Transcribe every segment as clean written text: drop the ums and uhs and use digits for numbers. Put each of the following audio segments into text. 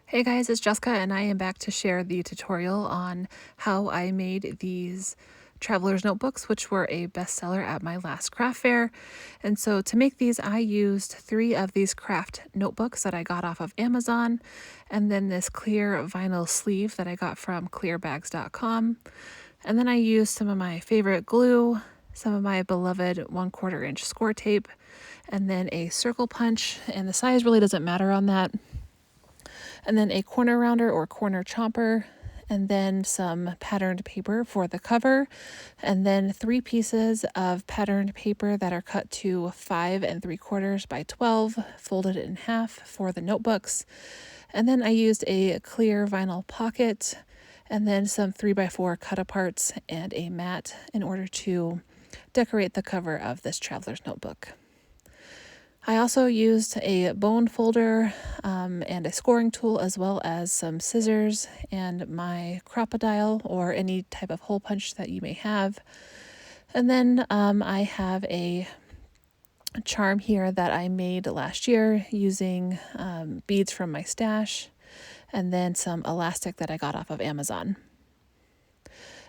Hey guys, it's Jessica and I am back to share the tutorial on how I made these traveler's notebooks, which were a bestseller at my last craft fair. And so to make these, I used 3 of these craft notebooks that I got off of Amazon, and then this clear vinyl sleeve that I got from clearbags.com. And then I used some of my favorite glue, some of my beloved 1/4 inch score tape, and then a circle punch, and the size really doesn't matter on that, and then a corner rounder or corner chomper, and then some patterned paper for the cover, and then 3 pieces of patterned paper that are cut to 5 3/4 by 12, folded in half for the notebooks. And then I used a clear vinyl pocket, and then some 3x4 cut aparts and a mat in order to decorate the cover of this traveler's notebook. I also used a bone folder and a scoring tool, as well as some scissors and my Crop-A-Dile or any type of hole punch that you may have. And then I have a charm here that I made last year using beads from my stash, and then some elastic that I got off of Amazon.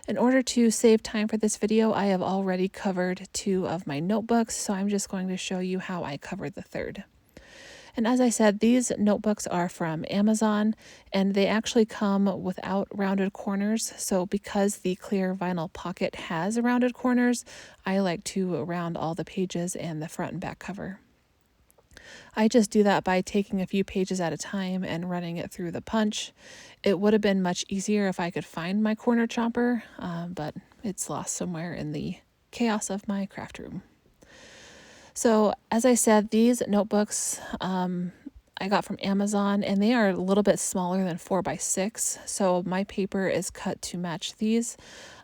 In order to save time for this video, I have already covered 2 of my notebooks, so I'm just going to show you how I covered the third. And as I said, these notebooks are from Amazon, and they actually come without rounded corners. So because the clear vinyl pocket has rounded corners, I like to round all the pages and the front and back cover. I just do that by taking a few pages at a time and running it through the punch. It would have been much easier if I could find my corner chomper, but it's lost somewhere in the chaos of my craft room. So as I said, these notebooks I got from Amazon, and they are a little bit smaller than 4x6. So my paper is cut to match these.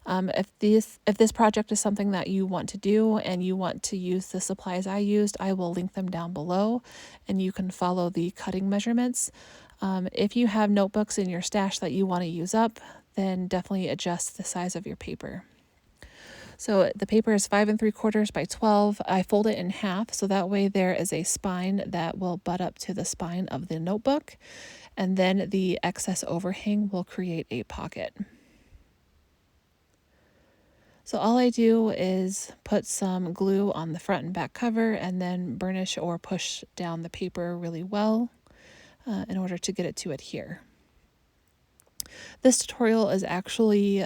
If this project is something that you want to do and you want to use the supplies I used, I will link them down below, and you can follow the cutting measurements. If you have notebooks in your stash that you want to use up, then definitely adjust the size of your paper. So the paper is 5 3/4 by 12. I fold it in half, so that way there is a spine that will butt up to the spine of the notebook, and then the excess overhang will create a pocket. So all I do is put some glue on the front and back cover, and then burnish or push down the paper really well in order to get it to adhere. This tutorial is actually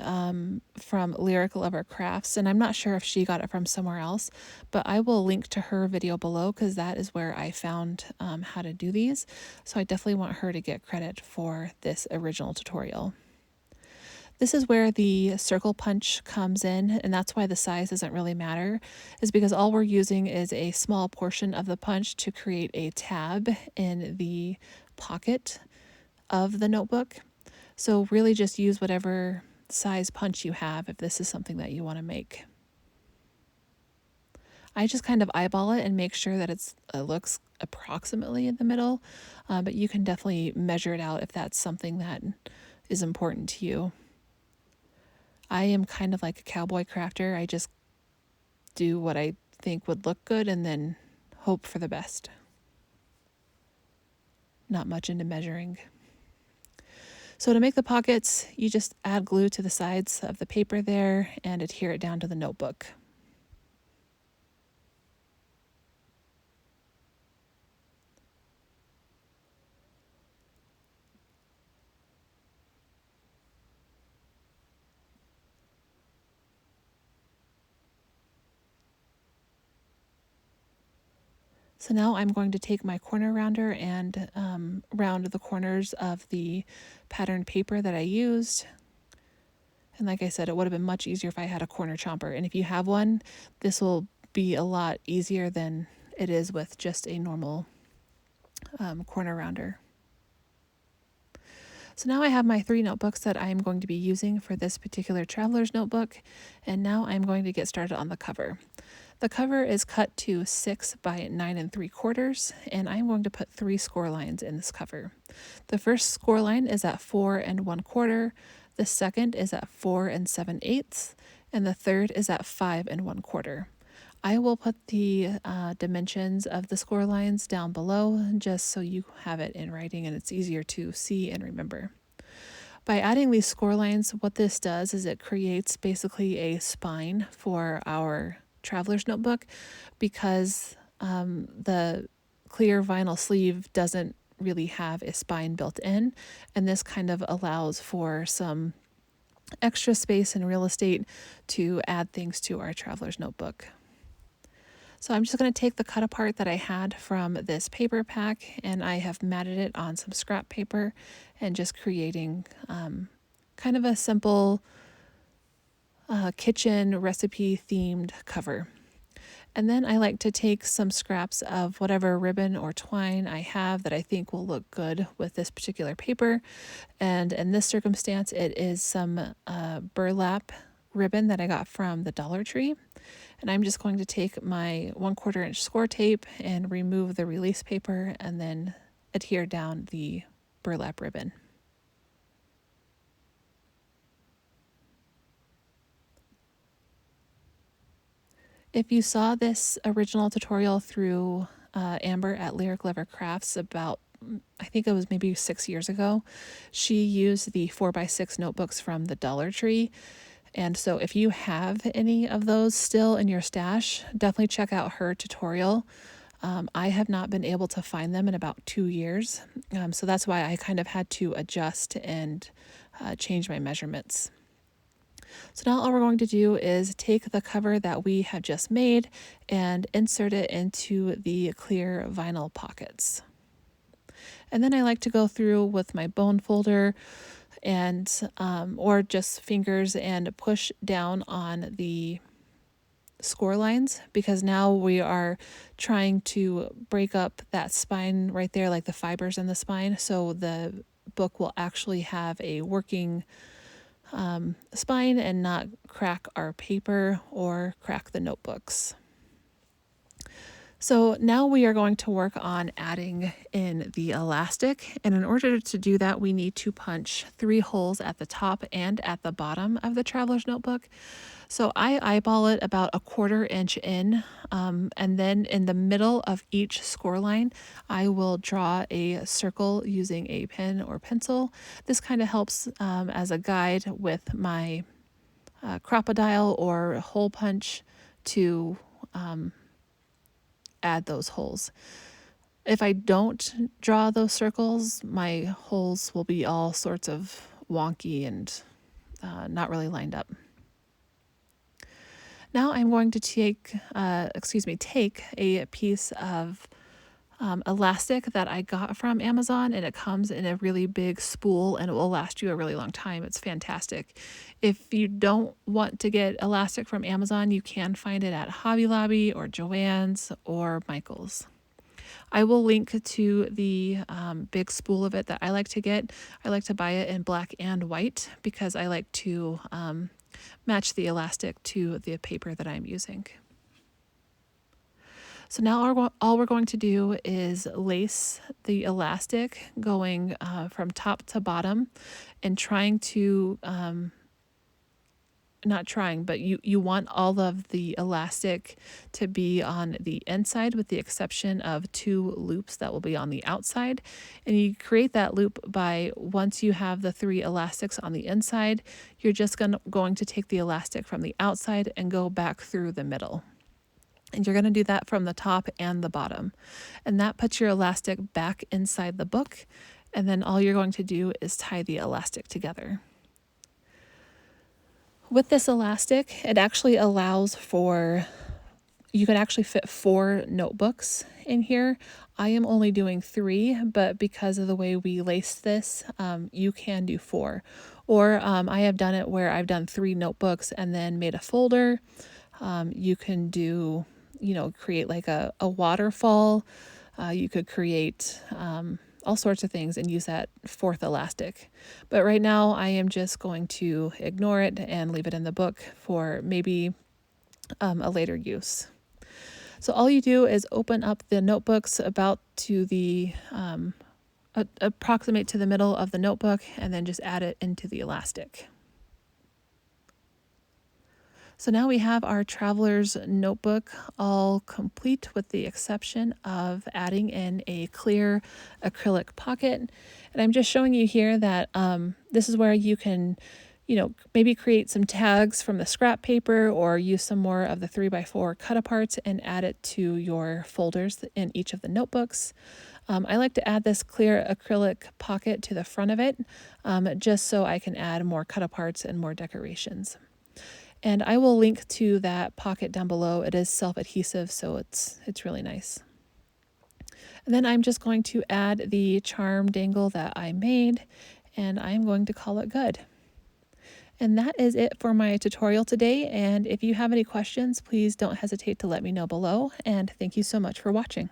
from Lyric Lover Crafts, and I'm not sure if she got it from somewhere else, but I will link to her video below because that is where I found how to do these. So I definitely want her to get credit for this original tutorial. This is where the circle punch comes in, and that's why the size doesn't really matter, is because all we're using is a small portion of the punch to create a tab in the pocket of the notebook. So really just use whatever size punch you have if this is something that you want to make. I just kind of eyeball it and make sure that it looks approximately in the middle, but you can definitely measure it out if that's something that is important to you. I am kind of like a cowboy crafter. I just do what I think would look good and then hope for the best. Not much into measuring. So to make the pockets, you just add glue to the sides of the paper there and adhere it down to the notebook. So now I'm going to take my corner rounder and round the corners of the patterned paper that I used. And like I said, it would have been much easier if I had a corner chomper. And if you have one, this will be a lot easier than it is with just a normal corner rounder. So now I have my 3 notebooks that I'm going to be using for this particular traveler's notebook. And now I'm going to get started on the cover. The cover is cut to 6 by 9 3/4, and I'm going to put 3 score lines in this cover. The first score line is at 4 1/4, the second is at 4 7/8, and the third is at 5 1/4. I will put the dimensions of the score lines down below just so you have it in writing and it's easier to see and remember. By adding these score lines, what this does is it creates basically a spine for our traveler's notebook because the clear vinyl sleeve doesn't really have a spine built in, and this kind of allows for some extra space and real estate to add things to our traveler's notebook. So I'm just going to take the cut apart that I had from this paper pack and I have matted it on some scrap paper and just creating kind of a simple kitchen recipe themed cover. And then I like to take some scraps of whatever ribbon or twine I have that I think will look good with this particular paper. And in this circumstance, it is some burlap ribbon that I got from the Dollar Tree. And I'm just going to take my 1/4 inch score tape and remove the release paper and then adhere down the burlap ribbon. If you saw this original tutorial through Amber at Lyric Lover Crafts about, I think it was maybe 6 years ago, she used the 4x6 notebooks from the Dollar Tree. And so if you have any of those still in your stash, definitely check out her tutorial. I have not been able to find them in about 2 years. So that's why I kind of had to adjust and change my measurements. So now all we're going to do is take the cover that we have just made and insert it into the clear vinyl pockets. And then I like to go through with my bone folder and or just fingers and push down on the score lines because now we are trying to break up that spine right there, like the fibers in the spine, so the book will actually have a working spine and not crack our paper or crack the notebooks. So now we are going to work on adding in the elastic, and in order to do that we need to punch 3 holes at the top and at the bottom of the traveler's notebook. So I eyeball it about 1/4 inch in, and then in the middle of each score line I will draw a circle using a pen or pencil. This kind of helps as a guide with my crocodile or hole punch to add those holes. If I don't draw those circles, my holes will be all sorts of wonky and not really lined up. Now I'm going to take a piece of elastic that I got from Amazon, and it comes in a really big spool and it will last you a really long time. It's fantastic. If you don't want to get elastic from Amazon, you can find it at Hobby Lobby or Joann's or Michael's. I will link to the big spool of it that I like to get. I like to buy it in black and white because I like to match the elastic to the paper that I'm using. So now all we're going to do is lace the elastic going from top to bottom and trying to, not trying, but you want all of the elastic to be on the inside with the exception of 2 loops that will be on the outside. And you create that loop by, once you have the 3 elastics on the inside, you're just going to take the elastic from the outside and go back through the middle. And you're going to do that from the top and the bottom. And that puts your elastic back inside the book. And then all you're going to do is tie the elastic together. With this elastic, it actually allows for, you can actually fit 4 notebooks in here. I am only doing 3, but because of the way we lace this, you can do 4. Or I have done it where I've done 3 notebooks and then made a folder. You can do, create like a waterfall. You could create all sorts of things and use that 4th elastic. But right now I am just going to ignore it and leave it in the book for maybe a later use. So all you do is open up the notebooks about to the, approximate to the middle of the notebook and then just add it into the elastic. So now we have our traveler's notebook all complete with the exception of adding in a clear acrylic pocket. And I'm just showing you here that this is where you can, maybe create some tags from the scrap paper or use some more of the 3x4 cut aparts and add it to your folders in each of the notebooks. I like to add this clear acrylic pocket to the front of it just so I can add more cut aparts and more decorations. And I will link to that pocket down below. It is self-adhesive, so it's really nice. And then I'm just going to add the charm dangle that I made, and I'm going to call it good. And that is it for my tutorial today. And if you have any questions, please don't hesitate to let me know below. And thank you so much for watching.